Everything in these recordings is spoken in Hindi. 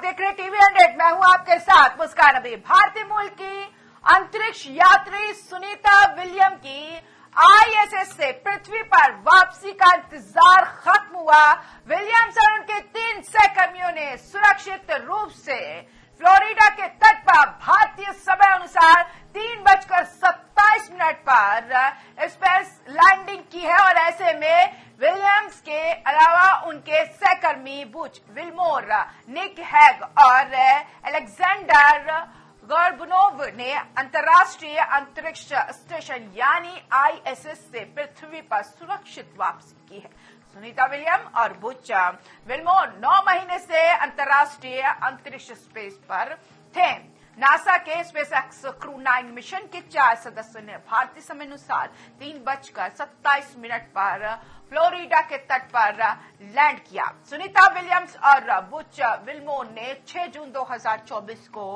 देख रहे टीवी 100। मैं हूं आपके साथ मुस्कान अभी। भारतीय मूल की अंतरिक्ष यात्री सुनीता विलियम की आईएसएस से पृथ्वी पर वापसी का इंतजार खत्म हुआ। विलियम्स और उनके 3 सहकर्मियों ने सुरक्षित रूप से फ्लोरिडा के तट पर भारतीय समय अनुसार 3:27 पर स्पेस लैंडिंग की है और ऐसे में विलियम्स के अलावा उनके सहकर्मी बुच विल्मोर, निक हैग और अलेक्जेंडर गोर्बुनोव ने अंतर्राष्ट्रीय अंतरिक्ष स्टेशन यानी आईएसएस से पृथ्वी पर सुरक्षित वापसी की है। सुनीता विलियम और बुच विल्मोर 9 महीने से अंतर्राष्ट्रीय अंतरिक्ष स्पेस पर थे। नासा के स्पेसएक्स क्रू 9 मिशन के 4 सदस्यों ने भारतीय समय अनुसार 3:27 पर फ्लोरिडा के तट पर लैंड किया। सुनीता विलियम्स और बुच विल्मोर ने 6 जून 2024 को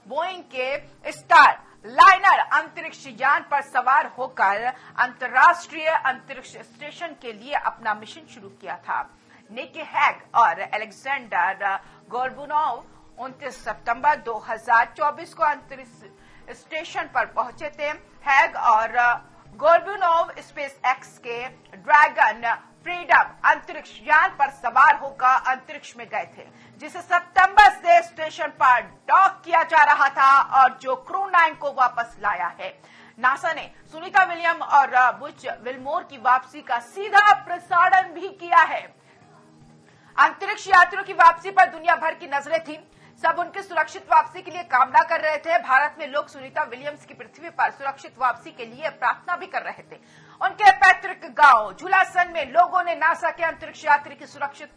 बोइंग के स्टार लाइनर अंतरिक्ष यान पर सवार होकर अंतर्राष्ट्रीय अंतरिक्ष स्टेशन के लिए अपना मिशन शुरू किया था। निक हैग और अलेक्जेंडर गोर्बुनोव 29 सितंबर 2024 को अंतरिक्ष स्टेशन पर पहुंचे थे। हैग और गोर्बुनोव स्पेस एक्स के ड्रैगन फ्रीडम अंतरिक्ष यान पर सवार होकर अंतरिक्ष में गए थे, जिसे सितंबर से स्टेशन पर डॉक किया जा रहा था और जो क्रू 9 को वापस लाया है। नासा ने सुनीता विलियम और बुच विल्मोर की वापसी का सीधा प्रसारण भी किया है। अंतरिक्ष यात्रियों की वापसी पर दुनिया भर की नजरें थी। सब उनकी सुरक्षित वापसी के लिए कामना कर रहे थे। भारत में लोग सुनीता विलियम्स की पृथ्वी पर सुरक्षित वापसी के लिए प्रार्थना भी कर रहे थे। उनके पैतृक गांव झुलासन में लोगों ने नासा के अंतरिक्ष यात्री की सुरक्षित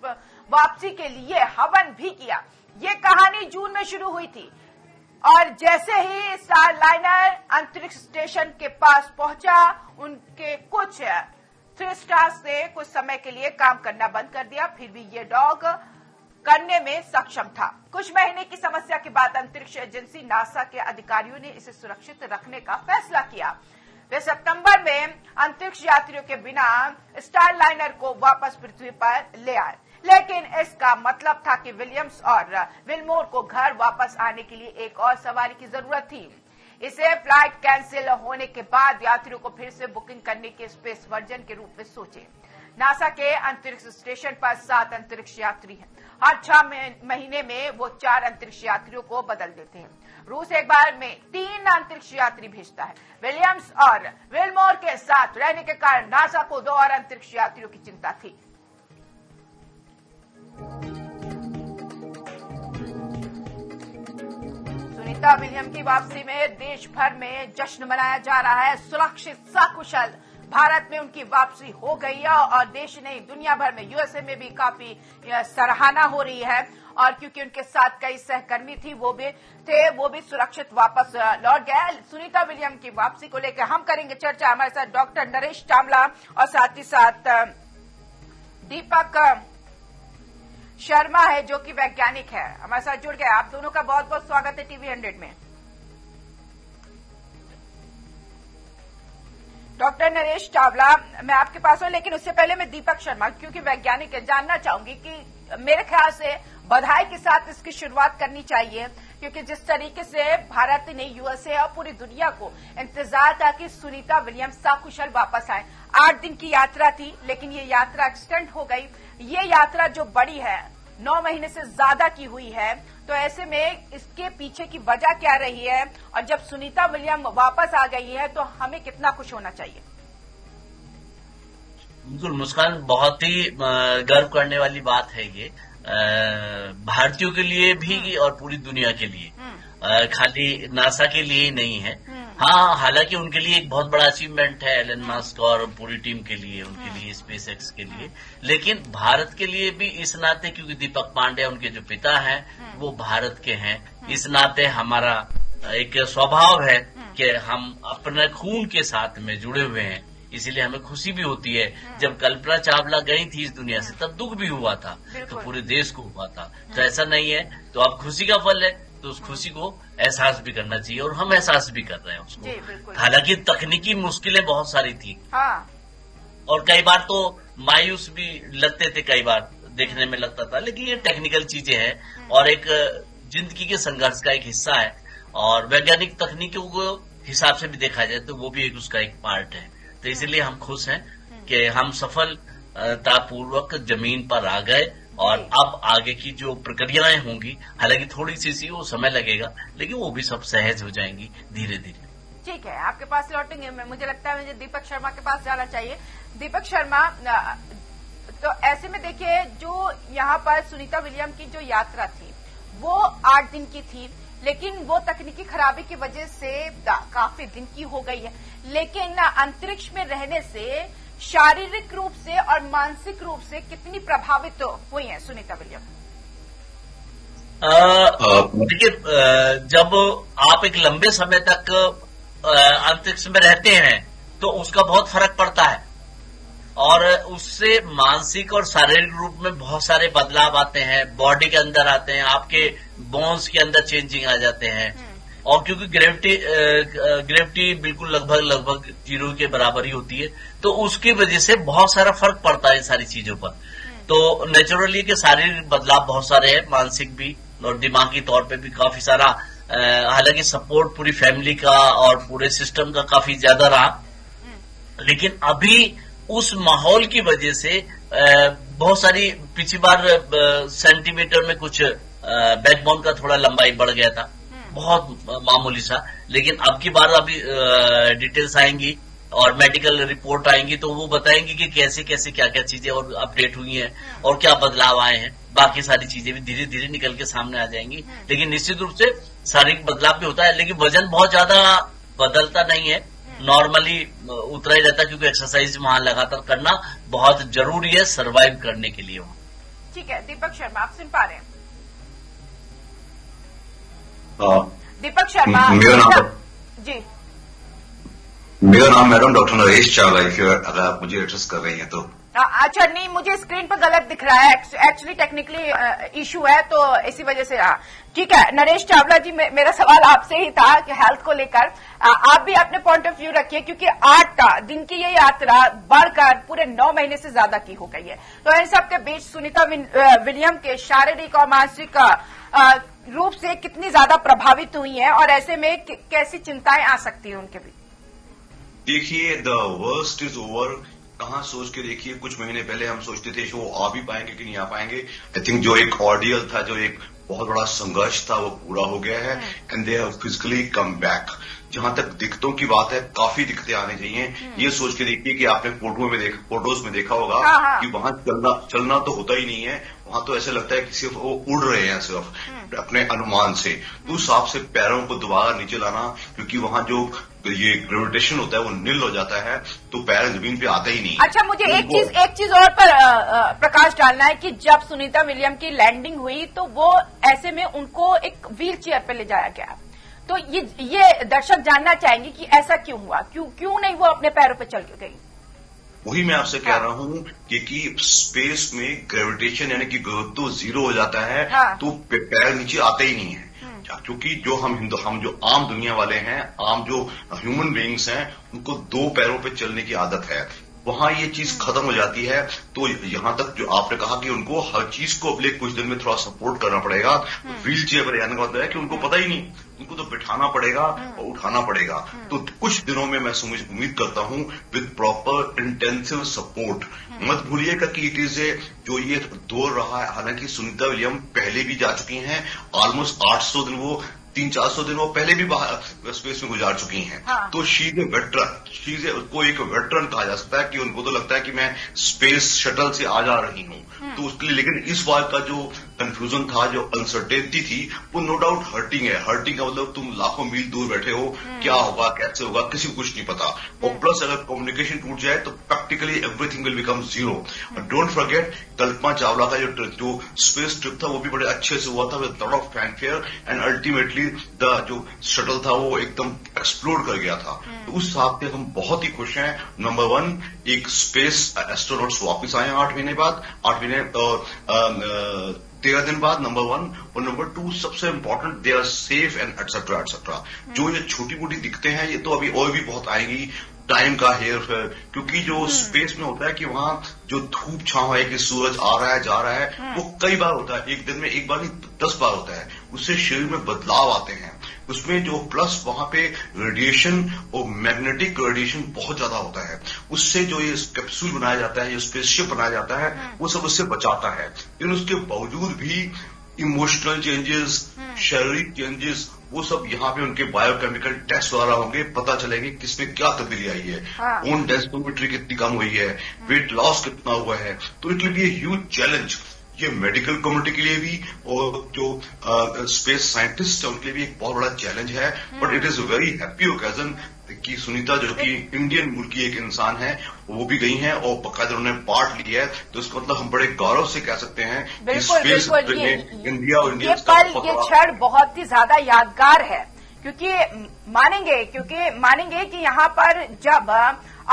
वापसी के लिए हवन भी किया। ये कहानी जून में शुरू हुई थी और जैसे ही स्टार लाइनर अंतरिक्ष स्टेशन के पास पहुंचा, उनके कुछ 3 स्टार्स ने कुछ समय के लिए काम करना बंद कर दिया। फिर भी ये डॉग करने में सक्षम था। कुछ महीने की समस्या के बाद अंतरिक्ष एजेंसी नासा के अधिकारियों ने इसे सुरक्षित रखने का फैसला किया। वे सितंबर में अंतरिक्ष यात्रियों के बिना स्टार लाइनर को वापस पृथ्वी पर ले आए, लेकिन इसका मतलब था कि विलियम्स और विल्मोर को घर वापस आने के लिए एक और सवारी की जरूरत थी। इसे फ्लाइट कैंसिल होने के बाद यात्रियों को फिर से बुकिंग करने के स्पेस वर्जन के रूप में सोचे। नासा के अंतरिक्ष स्टेशन पर 7 अंतरिक्ष यात्री हैं। हर 6 महीने में वो 4 अंतरिक्ष यात्रियों को बदल देते हैं। रूस एक बार में 3 अंतरिक्ष यात्री भेजता है। विलियम्स और विल्मोर के साथ रहने के कारण नासा को 2 और अंतरिक्ष यात्रियों की चिंता थी। सुनीता विलियम की वापसी में देश भर में जश्न मनाया जा रहा है। सुरक्षित सकुशल भारत में उनकी वापसी हो गई है और देश नहीं दुनिया भर में यूएसए में भी काफी सराहना हो रही है। और क्योंकि उनके साथ कई सहकर्मी थी वो भी सुरक्षित वापस लौट गए। सुनीता विलियम की वापसी को लेकर हम करेंगे चर्चा। हमारे साथ डॉक्टर नरेश चावला और साथ ही साथ दीपक शर्मा है जो कि वैज्ञानिक है, हमारे साथ जुड़ गए। आप दोनों का बहुत बहुत स्वागत है टीवी 100 में। डॉक्टर नरेश चावला, मैं आपके पास हूं, लेकिन उससे पहले मैं दीपक शर्मा, क्योंकि वैज्ञानिक है, जानना चाहूंगी कि मेरे ख्याल से बधाई के साथ इसकी शुरुआत करनी चाहिए, क्योंकि जिस तरीके से भारत ने यूएसए और पूरी दुनिया को इंतजार था कि सुनीता विलियम्स सकुशल वापस आए। 8 दिन की यात्रा थी, लेकिन ये यात्रा एक्सटेंड हो गई। ये यात्रा जो बड़ी है, 9 महीने से ज्यादा की हुई है, तो ऐसे में इसके पीछे की वजह क्या रही है और जब सुनीता विलियम वापस आ गई है तो हमें कितना खुश होना चाहिए? बिल्कुल मुस्कान, बहुत ही गर्व करने वाली बात है ये, भारतीयों के लिए भी और पूरी दुनिया के लिए, खाली नासा के लिए ही नहीं है। हाँ, हालांकि उनके लिए एक बहुत बड़ा अचीवमेंट है, एलन मस्क और पूरी टीम के लिए, उनके लिए, स्पेस एक्स के लिए, लेकिन भारत के लिए भी इस नाते, क्योंकि दीपक पांडे उनके जो पिता हैं वो भारत के हैं, इस नाते हमारा एक स्वभाव है कि हम अपने खून के साथ में जुड़े हुए हैं, इसीलिए हमें खुशी भी होती है। जब कल्पना चावला गई थी इस दुनिया से तब दुख भी हुआ था, तो पूरे देश को हुआ था, तो ऐसा नहीं है, तो अब खुशी का फल है, तो उस खुशी को एहसास भी करना चाहिए और हम एहसास भी कर रहे हैं उसको। हालांकि तकनीकी मुश्किलें बहुत सारी थी और कई बार तो मायूस भी लगते थे, कई बार देखने में लगता था, लेकिन ये टेक्निकल चीजें हैं और एक जिंदगी के संघर्ष का एक हिस्सा है, और वैज्ञानिक तकनीकों को हिसाब से भी देखा जाए तो वो भी एक उसका एक पार्ट है। तो इसलिए हम खुश हैं कि हम सफलतापूर्वक जमीन पर आ गए, और अब आगे की जो प्रक्रियाएं होंगी, हालांकि थोड़ी सी वो समय लगेगा, लेकिन वो भी सब सहज हो जाएंगी धीरे धीरे। ठीक है, आपके पास लौटेंगे। मुझे लगता है मुझे दीपक शर्मा के पास जाना चाहिए। दीपक शर्मा, तो ऐसे में देखिए, जो यहाँ पर सुनीता विलियम की जो यात्रा थी वो 8 दिन की थी, लेकिन वो तकनीकी खराबी की वजह से काफी दिन की हो गई है। लेकिन अंतरिक्ष में रहने से शारीरिक रूप से और मानसिक रूप से कितनी प्रभावित हुई है सुनीता विलियम? देखिए, जब आप एक लंबे समय तक अंतरिक्ष में रहते हैं तो उसका बहुत फर्क पड़ता है, और उससे मानसिक और शारीरिक रूप में बहुत सारे बदलाव आते हैं, बॉडी के अंदर आते हैं, आपके बोन्स के अंदर चेंजिंग आ जाते हैं। और क्योंकि ग्रेविटी बिल्कुल लगभग 0 के बराबर ही होती है, तो उसकी वजह से बहुत सारा फर्क पड़ता है इन सारी चीजों पर। तो नेचुरली के शारीरिक बदलाव बहुत सारे हैं, मानसिक भी और दिमागी तौर पे भी काफी सारा। हालांकि सपोर्ट पूरी फैमिली का और पूरे सिस्टम का काफी ज्यादा रहा, लेकिन अभी उस माहौल की वजह से बहुत सारी, पिछली बार सेंटीमीटर में कुछ बैकबोन का थोड़ा लंबाई बढ़ गया था, बहुत मामूली सा, लेकिन अब की बार अभी डिटेल्स आएंगी और मेडिकल रिपोर्ट आएंगी तो वो बताएंगी कि कैसे कैसे क्या क्या चीजें और अपडेट हुई हैं और क्या बदलाव आए हैं। बाकी सारी चीजें भी धीरे धीरे निकल के सामने आ जाएंगी, लेकिन निश्चित रूप से शारीरिक बदलाव भी होता है, लेकिन वजन बहुत ज्यादा बदलता नहीं है, नॉर्मली उतना ही रहता है, क्योंकि एक्सरसाइज वहां लगातार करना बहुत जरूरी है सर्वाइव करने के लिए वहां। ठीक है, दीपक शर्मा, आप सुन पा रहे हैं? दीपक शर्मा, जी, मेरा नाम मैडम डॉक्टर नरेश चावला, अगर आप मुझे एड्रेस कर रही हैं तो। अच्छा, नहीं, मुझे स्क्रीन पर गलत दिख रहा है, एक्चुअली टेक्निकली इशू है, तो इसी वजह से। ठीक है, नरेश चावला जी, मेरा सवाल आपसे ही था कि हेल्थ को लेकर आप भी अपने पॉइंट ऑफ व्यू रखिए, क्योंकि 8 दिन की ये यात्रा बढ़कर पूरे 9 महीने से ज्यादा की हो गई है। तो इन सब के बीच सुनीता विलियम के शारीरिक और मानसिक रूप से कितनी ज्यादा प्रभावित हुई है, और ऐसे में कैसी चिंताएं आ सकती है उनके भी? देखिए, द वर्स्ट इज ओवर। कहाँ सोच के देखिए, कुछ महीने पहले हम सोचते थे कि वो आ भी पाएंगे कि नहीं आ पाएंगे। आई थिंक जो एक ऑर्डियल था, जो एक बहुत बड़ा संघर्ष था, वो पूरा हो गया है, and they have physically come back. जहां तक दिक्कतों की बात है, काफी दिक्कतें आनी चाहिए। ये सोच के देखिए कि आपने फोटोज में देखा होगा कि वहां चलना तो होता ही नहीं है, वहां तो ऐसे लगता है कि सिर्फ वो उड़ रहे हैं, सिर्फ अपने अनुमान से। तो उस हिसाब से पैरों को दोबारा नीचे लाना, क्योंकि वहां जो ये ग्रेविटेशन होता है वो निल हो जाता है, तो पैर जमीन पे आते ही नहीं। अच्छा, मुझे एक चीज और पर प्रकाश डालना है कि जब सुनीता विलियम की लैंडिंग हुई तो वो ऐसे में उनको एक व्हील चेयर पे ले जाया गया, तो ये दर्शक जानना चाहेंगे कि ऐसा क्यों हुआ, क्यों नहीं वो अपने पैरों पे चल के गई? वही मैं आपसे कह रहा हूं कि स्पेस में ग्रेविटेशन यानी कि गुरुत्व 0 हो जाता है, तो पैर नीचे आते ही नहीं है। क्योंकि जो हम जो आम दुनिया वाले हैं, आम जो ह्यूमन बीइंग्स हैं, उनको 2 पैरों पे चलने की आदत है, वहां ये चीज खत्म हो जाती है। तो यहां तक जो आपने कहा कि उनको हर चीज को अगले कुछ दिन में थोड़ा सपोर्ट करना पड़ेगा, व्हील चेयर पर जाने का मतलब है कि उनको पता ही नहीं, उनको तो बिठाना पड़ेगा और उठाना पड़ेगा। तो कुछ दिनों में मैं उम्मीद करता हूं विद प्रॉपर इंटेंसिव सपोर्ट। मत भूलिएगा कि इट इज जो ये दौर रहा है, हालांकि सुनीता विलियम पहले भी जा चुकी हैं, ऑलमोस्ट 800 दिन वो 300-400 दिन वो पहले भी बाहर स्पेस में गुजार चुकी हैं। तो शी इज ए वेटरन, उसको एक वेटरन कहा जा सकता है कि उनको तो लगता है कि मैं स्पेस शटल से आ जा रही हूं, तो उसके लिए। लेकिन इस बार का जो कंफ्यूजन था, जो अनसर्टेनिटी थी, वो नो डाउट हर्टिंग है। हर्टिंग का मतलब तुम लाखों मील दूर बैठे हो, क्या होगा कैसे होगा किसी को कुछ नहीं पता, और प्लस अगर कम्युनिकेशन टूट जाए तो practically everything will become 0। Don't forget, Kalpana Chawla का जो स्पेस ट्रिप था वो भी बड़े अच्छे से हुआ था, with lot of fanfare, and ultimately जो शटल था वो एकदम एक्सप्लोड कर गया था। तो उस हिसाब से हम बहुत ही खुश हैं। नंबर 1, एक स्पेस एस्ट्रोनॉट्स वापस आए 8 महीने बाद, 13 दिन बाद, नंबर 1, और नंबर 2 सबसे important, they are safe and et cetera et cetera. जो ये छोटी मोटी दिक्कतें हैं, ये तो अभी और भी बहुत आएंगी। टाइम का हेर फेर, क्योंकि जो स्पेस में होता है कि वहां जो धूप छांव है कि सूरज आ रहा है जा रहा है, वो कई बार होता है, एक दिन में एक बार नहीं 10 बार होता है, उससे शरीर में बदलाव आते हैं। उसमें जो प्लस वहां पे रेडिएशन और मैग्नेटिक रेडिएशन बहुत ज्यादा होता है, उससे जो ये कैप्सूल बनाया जाता है, ये स्पेसशिप बनाया जाता है, वो सब उससे बचाता है। लेकिन उसके बावजूद भी इमोशनल चेंजेस, शारीरिक चेंजेस, वो सब यहाँ पे उनके बायोकेमिकल टेस्ट वगैरह होंगे, पता चलेगी किसमें क्या तब्दीली आई है, खून डेंसिटी कितनी कम हुई है, वेट लॉस कितना हुआ है। तो it will be a huge challenge, ये मेडिकल कम्युनिटी के लिए भी और जो स्पेस साइंटिस्ट है उनके लिए भी एक बहुत बड़ा चैलेंज है। But it is a very happy occasion कि सुनीता जो कि इंडियन मूल की एक इंसान है, वो भी गई हैं और बकायदा उन्होंने पार्ट लिया है, तो इसका मतलब हम बड़े गौरव से कह सकते हैं कि स्पेस में इंडिया और इंडिया ये क्षण बहुत ही ज्यादा यादगार है, क्योंकि मानेंगे कि यहाँ पर जब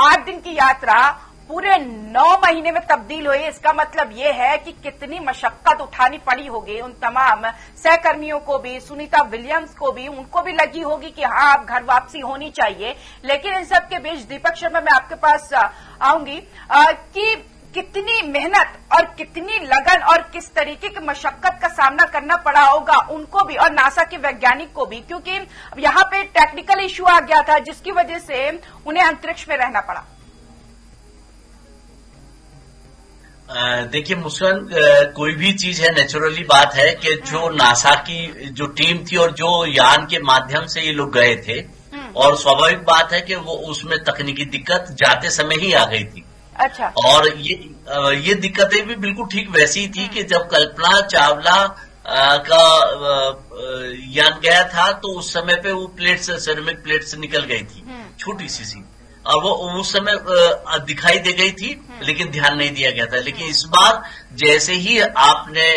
8 दिन की यात्रा पूरे 9 महीने में तब्दील हुई, इसका मतलब ये है कि कितनी मशक्कत उठानी पड़ी होगी उन तमाम सहकर्मियों को भी, सुनीता विलियम्स को भी, उनको भी लगी होगी कि हाँ अब घर वापसी होनी चाहिए। लेकिन इन सब के बीच दीपक शर्मा, मैं आपके पास आऊंगी कि कितनी मेहनत और कितनी लगन और किस तरीके की मशक्कत का सामना करना पड़ा होगा उनको भी और नासा के वैज्ञानिक को भी, क्योंकि यहाँ पे टेक्निकल इश्यू आ गया था जिसकी वजह से उन्हें अंतरिक्ष में रहना पड़ा। देखिए मुस्कान, कोई भी चीज है, नेचुरली बात है कि जो नासा की जो टीम थी और जो यान के माध्यम से ये लोग गए थे, और स्वाभाविक बात है कि वो उसमें तकनीकी दिक्कत जाते समय ही आ गई थी। अच्छा। और ये दिक्कतें भी बिल्कुल ठीक वैसी थी कि जब कल्पना चावला का यान गया था तो उस समय पे वो सेरेमिक प्लेट से निकल गई थी, छोटी सी, और वो उस समय दिखाई दे गई थी लेकिन ध्यान नहीं दिया गया था। लेकिन इस बार जैसे ही आपने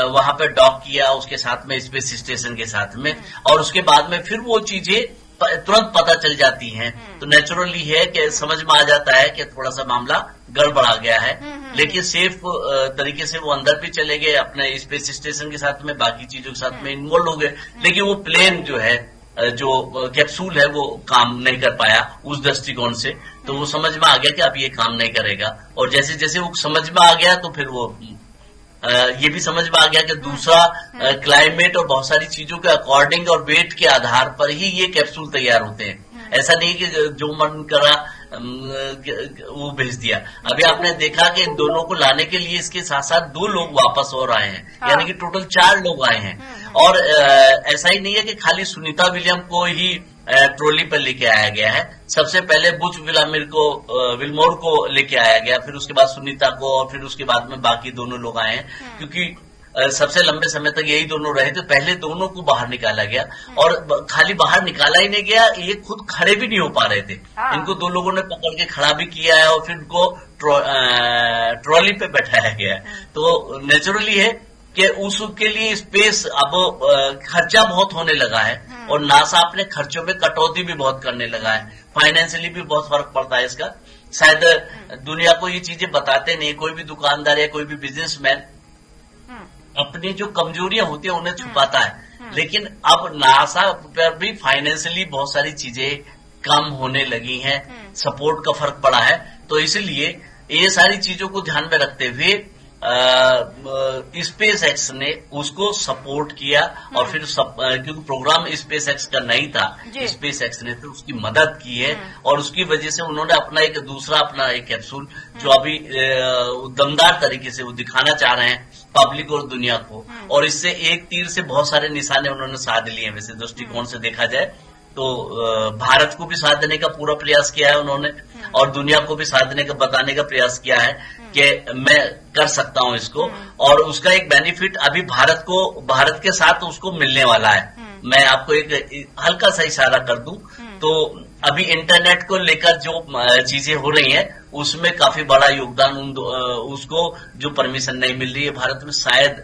वहां पे डॉक किया उसके साथ में, स्पेस स्टेशन के साथ में, और उसके बाद में फिर वो चीजें तुरंत पता चल जाती हैं, तो नेचुरली है कि समझ में आ जाता है कि थोड़ा सा मामला गड़बड़ा गया है। लेकिन सेफ तरीके से वो अंदर भी चले गए अपने स्पेस स्टेशन के साथ में, बाकी चीजों के साथ में इन्वॉल्व हो गए। लेकिन वो प्लेन जो है, जो कैप्सूल है, वो काम नहीं कर पाया उस दृष्टिकोण से, तो वो समझ में आ गया कि अब ये काम नहीं करेगा। और जैसे जैसे वो समझ में आ गया तो फिर वो ये भी समझ में आ गया कि दूसरा क्लाइमेट और बहुत सारी चीजों के अकॉर्डिंग और वेट के आधार पर ही ये कैप्सूल तैयार होते हैं। ऐसा नहीं कि जो मन करा वो भेज दिया। अभी आपने देखा कि इन दोनों को लाने के लिए इसके साथ साथ 2 लोग वापस और आए हैं, यानी कि टोटल 4 लोग आए हैं। और ऐसा ही नहीं है कि खाली सुनीता विलियम को ही ट्रॉली पर लेके आया गया है। सबसे पहले बुच विलमोर को लेके आया गया, फिर उसके बाद सुनीता को, और फिर उसके बाद में बाकी दोनों लोग आए हैं, क्योंकि सबसे लंबे समय तक यही दोनों रहे थे। पहले दोनों को बाहर निकाला गया, और खाली बाहर निकाला ही नहीं गया, ये खुद खड़े भी नहीं हो पा रहे थे। इनको 2 लोगों ने पकड़ के खड़ा भी किया है और फिर इनको ट्रॉली पे बैठाया गया है। तो नेचुरली है कि उसके लिए स्पेस अब खर्चा बहुत होने लगा है, और नासा अपने खर्चों में कटौती भी बहुत करने लगा है। फाइनेंशियली भी बहुत फर्क पड़ता है इसका। शायद दुनिया को ये चीजें बताते नहीं, कोई भी दुकानदार या कोई भी बिजनेसमैन अपनी जो कमजोरियां होती है उन्हें छुपाता है। लेकिन अब नासा पर भी फाइनेंशियली बहुत सारी चीजें कम होने लगी हैं, सपोर्ट का फर्क पड़ा है। तो इसलिए ये सारी चीजों को ध्यान में रखते हुए स्पेस एक्स ने उसको सपोर्ट किया, और फिर क्योंकि प्रोग्राम स्पेस एक्स का नहीं था, स्पेस एक्स ने तो उसकी मदद की है, और उसकी वजह से उन्होंने अपना एक कैप्सूल जो अभी दमदार तरीके से वो दिखाना चाह रहे हैं पब्लिक और दुनिया को, और इससे एक तीर से बहुत सारे निशाने उन्होंने साध लिए हैं। वैसे दृष्टिकोण से देखा जाए तो भारत को भी साथ देने का पूरा प्रयास किया है उन्होंने, और दुनिया को भी साथ देने का, बताने का प्रयास किया है कि मैं कर सकता हूं इसको। और उसका एक बेनिफिट अभी भारत के साथ उसको मिलने वाला है। मैं आपको एक हल्का सा इशारा कर दूं तो अभी इंटरनेट को लेकर जो चीजें हो रही हैं उसमें काफी बड़ा योगदान उसको जो परमिशन नहीं मिल रही है भारत में, शायद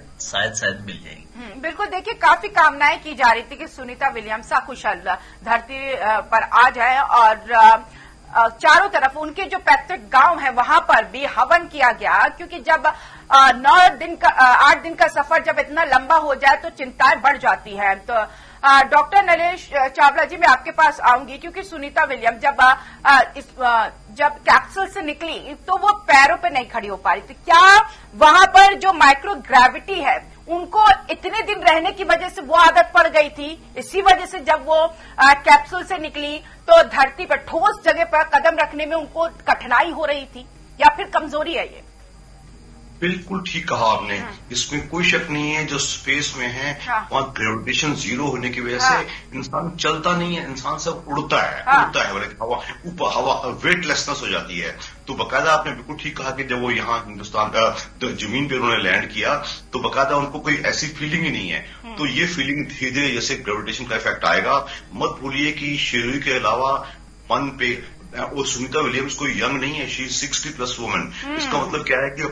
मिल जाएगी। बिल्कुल, देखिए काफी कामनाएं की जा रही थी कि सुनीता विलियम्स सकुशल धरती पर आ जाए, और चारों तरफ उनके जो पैतृक गांव है वहां पर भी हवन किया गया, क्योंकि जब 8 दिन का सफर जब इतना लंबा हो जाए तो चिंताएं बढ़ जाती है। तो डॉक्टर नरेश चावला जी, मैं आपके पास आऊंगी क्योंकि सुनीता विलियम जब कैप्सूल से निकली तो वो पैरों पे नहीं खड़ी हो पा रही थी। क्या वहां पर जो माइक्रो ग्रेविटी है उनको इतने दिन रहने की वजह से वो आदत पड़ गई थी, इसी वजह से जब वो कैप्सूल से निकली तो धरती पर ठोस जगह पर कदम रखने में उनको कठिनाई हो रही थी, या फिर कमजोरी है ये? बिल्कुल ठीक कहा आपने, इसमें कोई शक नहीं है। जो स्पेस में है वहाँ ग्रेविटेशन जीरो होने की वजह से इंसान चलता नहीं है, इंसान सब उड़ता है। हवा ऊपर, हवा वेटलेसनेस हो जाती है। तो बकायदा आपने बिल्कुल ठीक कहा कि जब वो यहाँ हिंदुस्तान तो जमीन पे उन्होंने लैंड किया तो बकायदा उनको कोई ऐसी फीलिंग ही नहीं है। तो ये फीलिंग धीरे धीरे जैसे ग्रेविटेशन का इफेक्ट आएगा, मत भूलिए कि शेरवी के अलावा मन पे वो सुनीता विलियम्स कोई यंग नहीं है, शी 60+ वुमन। इसका मतलब क्या है कि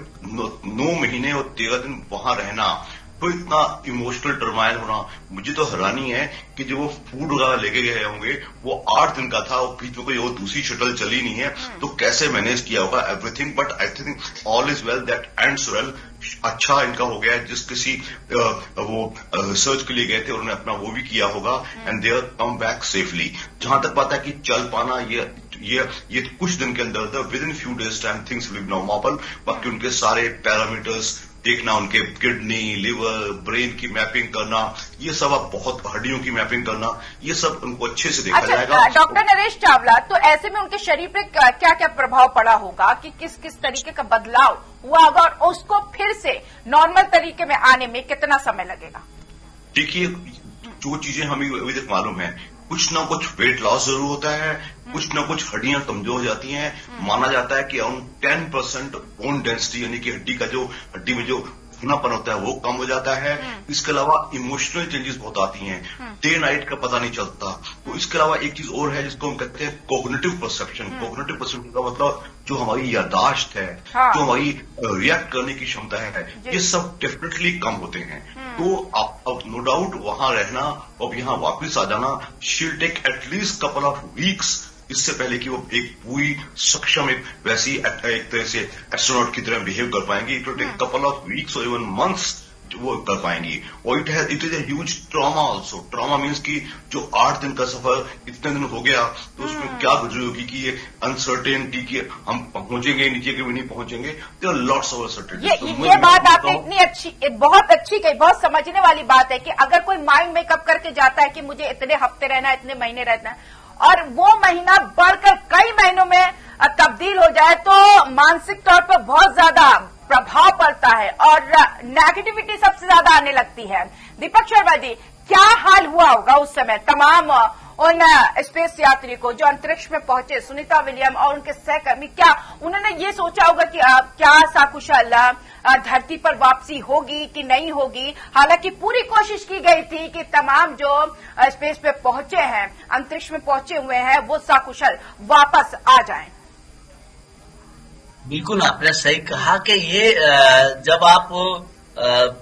9 महीने और 13 दिन वहां रहना, तो इतना इमोशनल टर्माइल होना, मुझे तो हैरानी है कि जो वो फूड वगैरह लेके गए होंगे वो 8 दिन का था और बीच में कोई वो दूसरी शटल चली नहीं है, तो कैसे मैनेज किया होगा everything. But I think all is well that ends well. अच्छा इनका हो गया, जिस किसी वो रिसर्च के लिए गए थे उन्होंने अपना वो भी किया होगा and they are come back safely. जहां तक बात है कि चल पाना, ये कुछ दिन के अंदर with in few days time things will be normal. बाकी उनके सारे पैरामीटर्स देखना, उनके किडनी, लिवर, ब्रेन की मैपिंग करना, ये सब अब बहुत हड्डियों की मैपिंग करना, ये सब उनको अच्छे से देखा जाएगा। डॉक्टर नरेश चावला, तो ऐसे में उनके शरीर पे क्या क्या प्रभाव पड़ा होगा कि किस किस तरीके का बदलाव हुआ होगा और उसको फिर से नॉर्मल तरीके में आने में कितना समय लगेगा? देखिए, जो चीजें हमें अभी तक मालूम है, कुछ ना कुछ वेट लॉस जरूर होता है, कुछ ना कुछ हड्डियां कमजोर हो जाती हैं। माना जाता है कि अराउंड 10% बोन डेंसिटी यानी कि हड्डी में जो घुनापन होता है वो कम हो जाता है। इसके अलावा इमोशनल चेंजेस बहुत आती हैं, डे नाइट का पता नहीं चलता। तो इसके अलावा एक चीज और है जिसको हम कहते हैं कोग्निटिव परसेप्शन। कोग्निटिव परसेप्शन का मतलब जो हमारी याददाश्त है, जो हमारी रिएक्ट करने की क्षमता है, ये सब डेफिनेटली कम होते हैं। तो अब नो डाउट वहां रहना और यहाँ वापस आ जाना, she'll take at least couple of weeks, इससे पहले कि वो एक पूरी सक्षम एक वैसी एक तरह से एस्ट्रोनॉट की तरह बिहेव कर पाएंगी। It will take couple of weeks और इवन मंथ्स वो कर पाएंगी। और it is a huge trauma also. Trauma means कि जो 8 दिन का सफर इतने दिन हो गया तो उसमें क्या गुजरी होगी कि ये अनसर्टेनिटी की हम पहुंचेंगे नीचे के भी नहीं पहुंचेंगे। There are lots of uncertainty. ये बात आपने इतनी अच्छी, बहुत अच्छी कही, बहुत समझने वाली बात है कि अगर कोई माइंड मेकअप करके जाता है कि मुझे इतने हफ्ते रहना है, इतने महीने रहना है, और वो महीना बढ़कर कई महीनों में तब्दील हो जाए तो मानसिक तौर पर बहुत ज्यादा प्रभाव पड़ता है और नेगेटिविटी सबसे ज्यादा आने लगती है। दीपक शर्मा जी, क्या हाल हुआ होगा उस समय तमाम उन स्पेस यात्री को जो अंतरिक्ष में पहुंचे, सुनीता विलियम और उनके सहकर्मी? क्या उन्होंने ये सोचा होगा कि क्या सकुशल धरती पर वापसी होगी कि नहीं होगी? हालांकि पूरी कोशिश की गई थी कि तमाम जो स्पेस पे पहुंचे हैं, अंतरिक्ष में पहुंचे हुए हैं, वो सकुशल वापस आ जाएं। बिल्कुल आपने सही कहा कि ये जब आप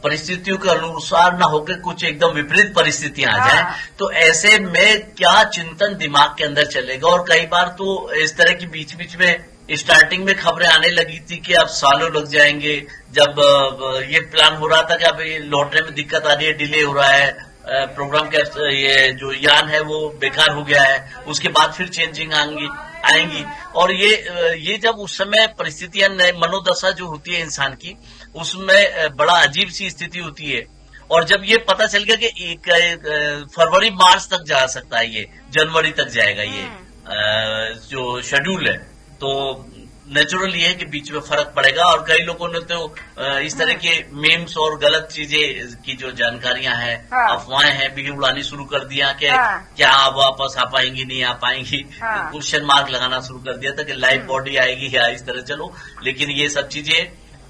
परिस्थितियों के अनुसार न होकर कुछ एकदम विपरीत परिस्थितियां आ जाए तो ऐसे में क्या चिंतन दिमाग के अंदर चलेगा। और कई बार तो इस तरह की बीच बीच में स्टार्टिंग में खबरें आने लगी थी कि अब सालों लग जाएंगे। जब ये प्लान हो रहा था कि अब ये लौटने में दिक्कत आ रही है, डिले हो रहा है, प्रोग्राम का ये जो यान है वो बेकार हो गया है, उसके बाद फिर चेंजिंग आएंगी। और ये जब उस समय परिस्थितियां, मनोदशा जो होती है इंसान की, उसमें बड़ा अजीब सी स्थिति होती है। और जब ये पता चल गया कि एक फरवरी मार्च तक जा सकता है, ये जनवरी तक जाएगा ये जो शेड्यूल है, तो नेचुरल ये है कि बीच में फर्क पड़ेगा। और कई लोगों ने तो इस तरह के मेम्स और गलत चीजें की जो जानकारियां हैं, अफवाहें हैं, भी उड़ानी शुरू कर दिया कि क्या वापस आ पाएंगी, नहीं आ पाएंगी, क्वेश्चन मार्क लगाना शुरू कर दिया था कि लाइव बॉडी आएगी या इस तरह। चलो, लेकिन ये सब चीजें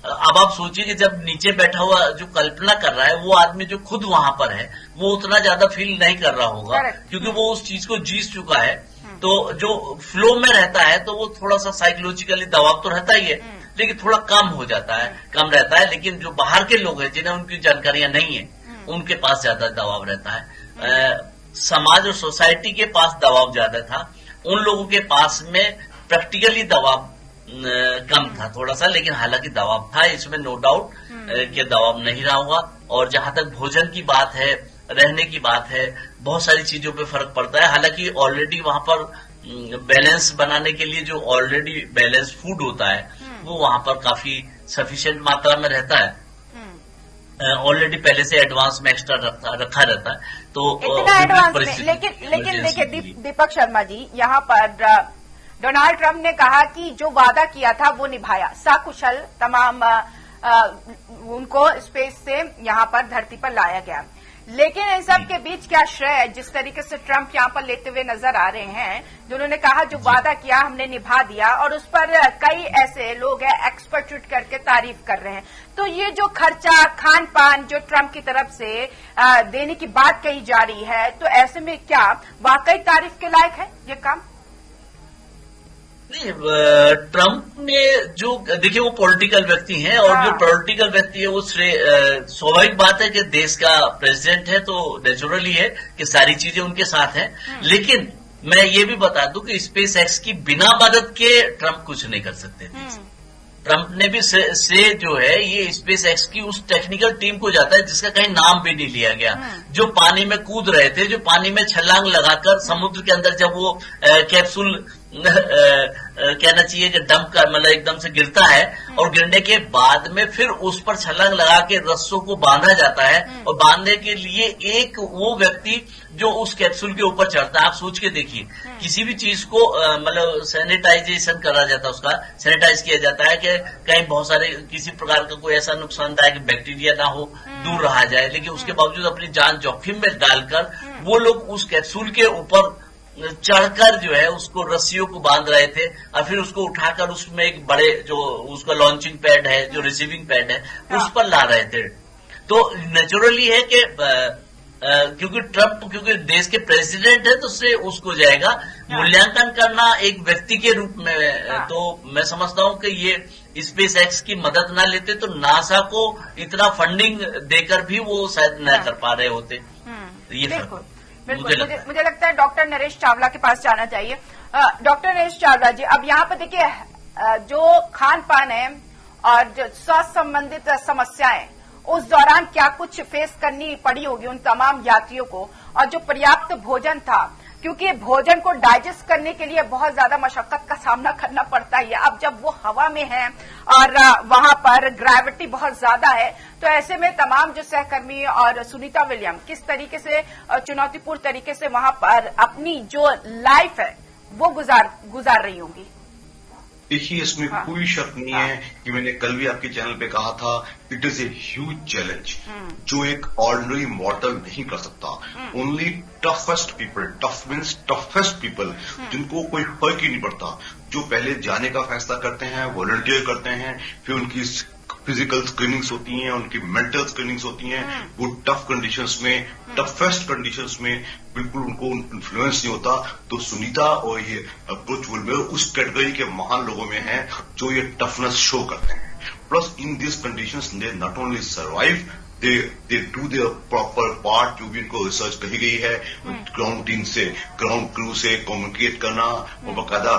अब आप सोचिए कि जब नीचे बैठा हुआ जो कल्पना कर रहा है वो आदमी जो खुद वहां पर है वो उतना ज्यादा फील नहीं कर रहा होगा, क्योंकि वो उस चीज को जीत चुका है। तो जो फ्लो में रहता है तो वो थोड़ा सा साइकोलॉजिकली दबाव तो रहता ही है, लेकिन थोड़ा कम हो जाता है, कम रहता है। लेकिन जो बाहर के लोग हैं जिन्हें उनकी जानकारियां नहीं है, उनके पास ज्यादा दबाव रहता है। समाज और सोसाइटी के पास दबाव ज्यादा था, उन लोगों के पास में प्रैक्टिकली दबाव कम था थोड़ा सा, लेकिन हालांकि दबाव था, इसमें नो डाउट कि दबाव नहीं रहा होगा। और जहां तक भोजन की बात है, रहने की बात है, बहुत सारी चीजों पे फर्क पड़ता है। हालांकि ऑलरेडी वहां पर बैलेंस बनाने के लिए जो ऑलरेडी बैलेंस फूड होता है वो वहां पर काफी सफिशिएंट मात्रा में रहता है, ऑलरेडी पहले से एडवांस में एक्स्ट्रा रखा रहता है। तो इतना एडवांस में, लेकिन देखिए दीपक शर्मा जी, यहाँ पर डोनाल्ड ट्रंप ने कहा कि जो वादा किया था वो निभाया, सकुशल तमाम उनको स्पेस से यहाँ पर धरती पर लाया गया। लेकिन इन सब के बीच क्या श्रेय जिस तरीके से ट्रंप यहाँ पर लेते हुए नजर आ रहे हैं, जिन्होंने कहा जो वादा किया हमने निभा दिया, और उस पर कई ऐसे लोग हैं एक्सपर्ट ट्वीट करके तारीफ कर रहे हैं। तो ये जो खर्चा खान पान जो ट्रंप की तरफ से देने की बात कही जा रही है, तो ऐसे में क्या वाकई तारीफ के लायक है ये काम? नहीं, ट्रंप ने जो देखिए वो पॉलिटिकल व्यक्ति हैं, और जो पॉलिटिकल व्यक्ति है वो स्वाभाविक बात है कि देश का प्रेसिडेंट है तो नेचुरली है कि सारी चीजें उनके साथ हैं। लेकिन मैं ये भी बता दूं कि स्पेस एक्स की बिना मदद के ट्रंप कुछ नहीं कर सकते थे। ट्रंप ने भी से जो है ये स्पेस एक्स की उस टेक्निकल टीम को जाता है जिसका कहीं नाम भी नहीं लिया गया, जो पानी में कूद रहे थे, जो पानी में छलांग लगाकर समुद्र के अंदर जब वो कैप्सूल कहना चाहिए कि डंप का मतलब एकदम से गिरता है, और गिरने के बाद में फिर उस पर छलांग लगा के रस्सों को बांधा जाता है, और बांधने के लिए एक वो व्यक्ति जो उस कैप्सूल के ऊपर चढ़ता है। आप सोच के देखिए, किसी भी चीज को मतलब सैनिटाइजेशन करा जाता है, उसका सैनिटाइज किया जाता है कि कहीं बहुत सारे किसी प्रकार का कोई ऐसा नुकसानदायक बैक्टीरिया ना हो, दूर रहा जाए। लेकिन उसके बावजूद अपनी जान जोखिम में डालकर वो लोग उस कैप्सूल के ऊपर चढ़कर जो है उसको रस्सियों को बांध रहे थे, और फिर उसको उठाकर उसमें एक बड़े जो उसका लॉन्चिंग पैड है, जो रिसीविंग पैड है, उस पर ला रहे थे। तो नेचुरली है कि क्योंकि ट्रंप क्योंकि देश के प्रेसिडेंट है तो उससे उसको जाएगा मूल्यांकन करना एक व्यक्ति के रूप में। तो मैं समझता हूं कि ये स्पेस एक्स की मदद ना लेते तो नासा को इतना फंडिंग देकर भी वो शायद न कर पा रहे होते। ये बिल्कुल, मुझे लगता है डॉक्टर नरेश चावला के पास जाना चाहिए। डॉक्टर नरेश चावला जी, अब यहाँ पर देखिए जो खान पान है और जो स्वास्थ्य संबंधित समस्याएं, उस दौरान क्या कुछ फेस करनी पड़ी होगी उन तमाम यात्रियों को, और जो पर्याप्त भोजन था, क्योंकि भोजन को डाइजेस्ट करने के लिए बहुत ज्यादा मशक्कत का सामना करना पड़ता है। अब जब वो हवा में है और वहां पर ग्रेविटी बहुत ज्यादा है, तो ऐसे में तमाम जो सहकर्मी और सुनीता विलियम किस तरीके से चुनौतीपूर्ण तरीके से वहां पर अपनी जो लाइफ है वो गुजार रही होंगी। देखिए, इसमें कोई शक नहीं है कि मैंने कल भी आपके चैनल पे कहा था, it is a huge challenge जो एक ऑर्डिनरी मॉर्टल नहीं कर सकता। Only toughest people, tough means toughest people, जिनको कोई फर्क ही नहीं पड़ता, जो पहले जाने का फैसला करते हैं, वॉलंटियर करते हैं, फिर उनकी फिजिकल स्क्रीनिंग्स होती हैं, उनकी मेंटल स्क्रीनिंग्स होती हैं, वो टफ कंडीशंस में, टफेस्ट कंडीशंस में बिल्कुल उनको इन्फ्लुएंस नहीं होता। तो सुनीता और ये ब्रुच विल्मोर उस कैटेगरी के महान लोगों में हैं जो ये टफनेस शो करते हैं। Plus in this conditions they not only survive, they do their proper part, जो भी इनको रिसर्च कही गई है, ग्राउंड टीम से, ग्राउंड क्रू से कम्युनिकेट करना और बाकायदा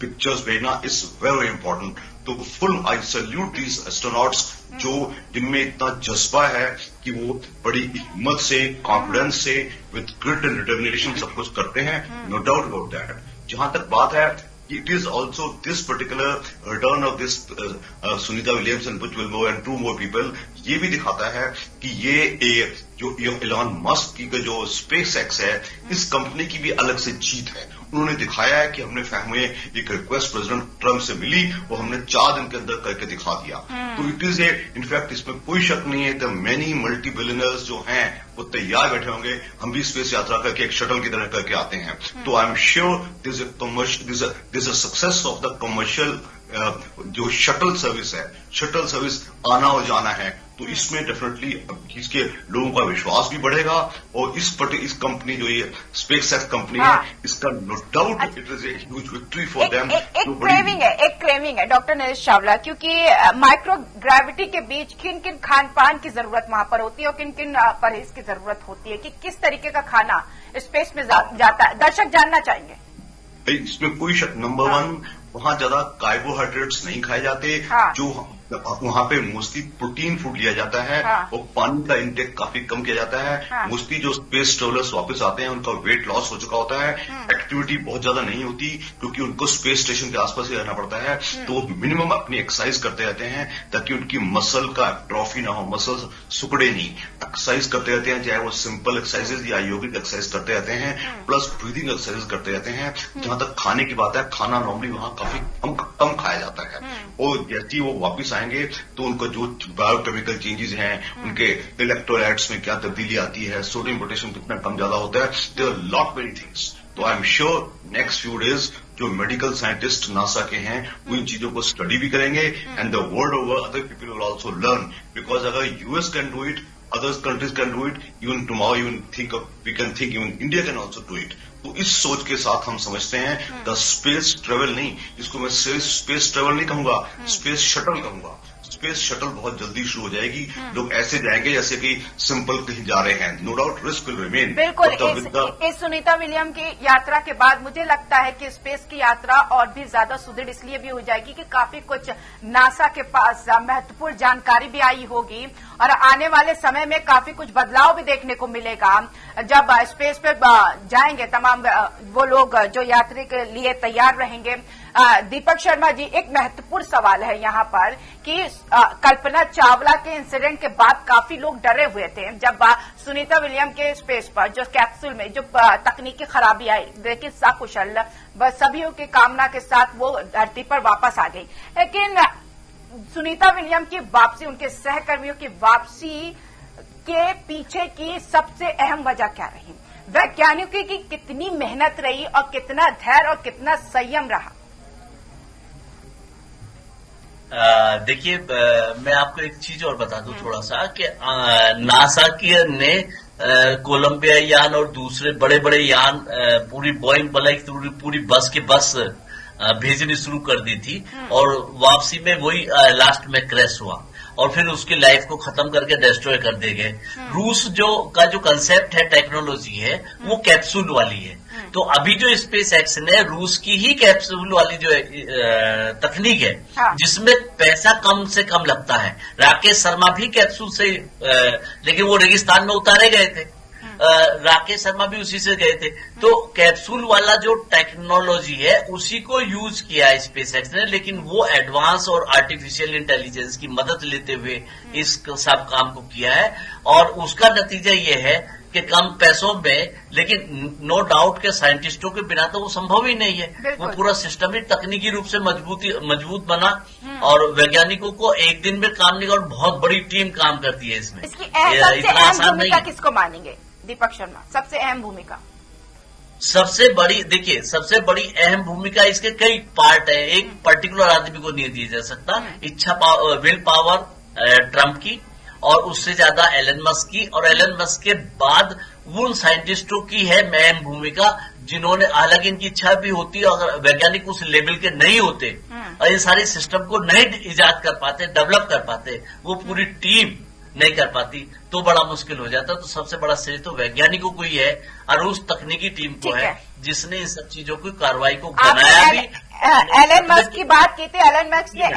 पिक्चर्स भेजना इज वेरी इंपॉर्टेंट। तो full I salute these astronauts जो जिनमें इतना जज्बा है कि वो बड़ी हिम्मत से, कॉन्फिडेंस से, विद ग्रिट एंड डिटर्मिनेशन सब कुछ करते हैं, नो डाउट अबाउट दैट। जहां तक बात है, it is also this particular return of this Sunita Williams and Butch Wilmore and two more people, ये भी दिखाता है कि ये जो एलन मस्क की जो स्पेस एक्स है, इस कंपनी की भी अलग से जीत है। उन्होंने दिखाया है कि हमने हमें एक रिक्वेस्ट प्रेसिडेंट ट्रंप से मिली और हमने 4 दिन के अंदर करके दिखा दिया। तो इट इज इनफैक्ट इसमें कोई शक नहीं है, द मेनी मल्टी बिलियनर्स जो हैं वो तैयार बैठे होंगे, हम भी स्पेस यात्रा करके एक शटल की तरह करके आते हैं। तो I am sure this a success of the commercial जो शटल सर्विस है, शटल सर्विस आना और जाना है, तो इसमें डेफिनेटली इसके लोगों का विश्वास भी बढ़ेगा। और इस कंपनी जो ये स्पेस एक्स कंपनी है, इसका no doubt it is a huge victory for them. एक क्रेविंग है डॉक्टर नरेश चावला, क्योंकि माइक्रो ग्रेविटी के बीच किन किन खान पान की जरूरत वहां पर होती है और किन किन परहेज की जरूरत होती है, कि किस तरीके का खाना स्पेस में जाता है, दर्शक जानना चाहेंगे। इसमें कोई शक, नंबर 1 वहां ज्यादा कार्बोहाइड्रेट्स नहीं खाए जाते। वहां पे मोस्टली प्रोटीन फूड लिया जाता है और पानी का इंटेक काफी कम किया जाता है। मोस्टली जो स्पेस ट्रेवलर्स वापस आते हैं उनका वेट लॉस हो चुका होता है, एक्टिविटी बहुत ज्यादा नहीं होती क्योंकि उनको स्पेस स्टेशन के आसपास ही रहना पड़ता है, तो मिनिमम अपनी एक्सरसाइज करते रहते हैं ताकि उनकी मसल का ट्रॉफी ना हो, मसल सुकड़े नहीं। एक्सरसाइज करते रहते हैं, चाहे वो सिंपल एक्सरसाइजेज या योगिक एक्सरसाइज करते रहते हैं, प्लस ब्रीदिंग एक्सरसाइज करते रहते हैं। जहां तक खाने की बात है, खाना नॉर्मली वहां काफी कम खाया जाता है और जैसे ही वो वापिस आएंगे तो उनका जो बायोकेमिकल चेंजेस हैं, उनके इलेक्ट्रोलाइट्स में क्या तब्दीली आती है, सोडियम पोटेशियम कितना कम ज्यादा होता है, there are lot many things. तो I am sure next few days जो मेडिकल साइंटिस्ट नासा के हैं वो इन चीजों को स्टडी भी करेंगे and the world over other people will also learn, because अगर US can do it, other countries can do it, even tomorrow we can think even India can also do it. तो इस सोच के साथ हम समझते हैं द स्पेस ट्रेवल नहीं, इसको मैं स्पेस ट्रेवल नहीं कहूंगा, स्पेस शटल कहूंगा। स्पेस शटल बहुत जल्दी शुरू हो जाएगी, लोग ऐसे जाएंगे जैसे कि सिंपल कहीं जा रहे हैं। No doubt risk will remain. बिल्कुल। इस सुनीता विलियम की यात्रा के बाद मुझे लगता है कि स्पेस की यात्रा और भी ज्यादा सुदृढ़ इसलिए भी हो जाएगी कि काफी कुछ नासा के पास महत्वपूर्ण जानकारी भी आई होगी और आने वाले समय में काफी कुछ बदलाव भी देखने को मिलेगा। जब स्पेस पे जाएंगे तमाम वो लोग जो यात्रा के लिए तैयार रहेंगे। दीपक शर्मा जी, एक महत्वपूर्ण सवाल है यहाँ पर कि कल्पना चावला के इंसिडेंट के बाद काफी लोग डरे हुए थे जब सुनीता विलियम के स्पेस पर जो कैप्सूल में जो तकनीकी खराबी आई, लेकिन सकुशल सभी की कामना के साथ वो धरती पर वापस आ गई। लेकिन सुनीता विलियम की वापसी, उनके सहकर्मियों की वापसी के पीछे की सबसे अहम वजह क्या रही? वैज्ञानिकों की कितनी मेहनत रही और कितना धैर्य और कितना संयम रहा? देखिए, मैं आपको एक चीज और बता दूं थोड़ा सा कि नासा की ने कोलंबिया यान और दूसरे बड़े बड़े यान पूरी बोइंग पूरी बस के बस भेजनी शुरू कर दी थी और वापसी में वही लास्ट में क्रैश हुआ और फिर उसकी लाइफ को खत्म करके डिस्ट्रॉय कर दे गए। रूस का जो कंसेप्ट है, टेक्नोलॉजी है, वो कैप्सूल वाली है। तो अभी जो स्पेस एक्स ने रूस की ही कैप्सूल वाली जो तकनीक है, जिसमें पैसा कम से कम लगता है। राकेश शर्मा भी कैप्सूल से लेकिन वो रेगिस्तान में उतारे गए थे। राकेश शर्मा भी उसी से गए थे। तो कैप्सूल वाला जो टेक्नोलॉजी है उसी को यूज किया है स्पेस एक्स ने, लेकिन वो एडवांस और आर्टिफिशियल इंटेलिजेंस की मदद लेते हुए इस सब काम को किया है और उसका नतीजा ये है कि कम पैसों में, लेकिन नो डाउट के साइंटिस्टों के बिना तो वो संभव ही नहीं है। वो पूरा सिस्टम ही तकनीकी रूप से मजबूत बना और वैज्ञानिकों को एक दिन में काम निकाल, बहुत बड़ी टीम काम करती है इसमें। इतना आसान नहीं। किसको मानेंगे दीपक शर्मा सबसे अहम भूमिका? सबसे बड़ी अहम भूमिका इसके कई पार्ट है, एक पर्टिकुलर आदमी को नहीं दिया जा सकता। विल पावर ट्रंप की और उससे ज्यादा एलन मस्क की, और एलन मस्क के बाद उन साइंटिस्टों की है अहम भूमिका जिन्होंने, हालांकि इनकी इच्छा भी होती है, अगर वैज्ञानिक उस लेवल के नहीं होते और ये सारे सिस्टम को नहीं इजाद कर पाते, डेवलप कर पाते, वो पूरी टीम नहीं कर पाती तो बड़ा मुश्किल हो जाता। तो सबसे बड़ा श्रेय तो वैज्ञानिकों को ही है और उस तकनीकी टीम को है जिसने इन सब चीजों की कार्रवाई को बनाया भी। एलन मस्क की बात की थी, एलन मस्क ने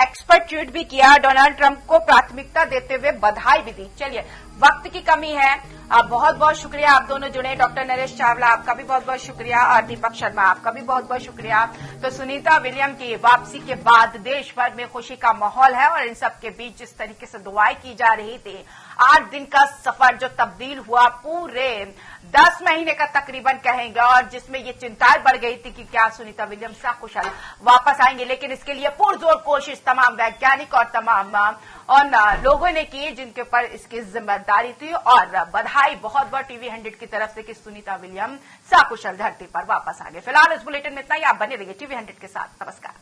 एक्सपर्ट ट्वीट भी किया, डोनाल्ड ट्रंप को प्राथमिकता देते हुए बधाई भी दी। चलिए, वक्त की कमी है, बहुत बहुत शुक्रिया आप दोनों जुड़े। डॉक्टर नरेश चावला आपका भी बहुत बहुत शुक्रिया और दीपक शर्मा आपका भी बहुत बहुत शुक्रिया। तो सुनीता विलियम की वापसी के बाद देश भर में खुशी का माहौल है और इन सब के बीच जिस तरीके से दुआएं की जा रही थी, 8 दिन का सफर जो तब्दील हुआ पूरे 10 महीने का तकरीबन कहेंगे, और जिसमें ये चिंताएं बढ़ गई थी कि क्या सुनीता विलियम सकुशल वापस आएंगे, लेकिन इसके लिए पुरजोर कोशिश तमाम वैज्ञानिक और तमाम लोगों ने की जिनके ऊपर इसकी जिम्मेदारी थी। और बधाई बहुत बहुत टीवी 100 की तरफ से कि सुनीता विलियम सकुशल धरती पर वापस आ गए। फिलहाल इस बुलेटिन में इतना ही। आप बने रहिए टीवी 100 के साथ। नमस्कार।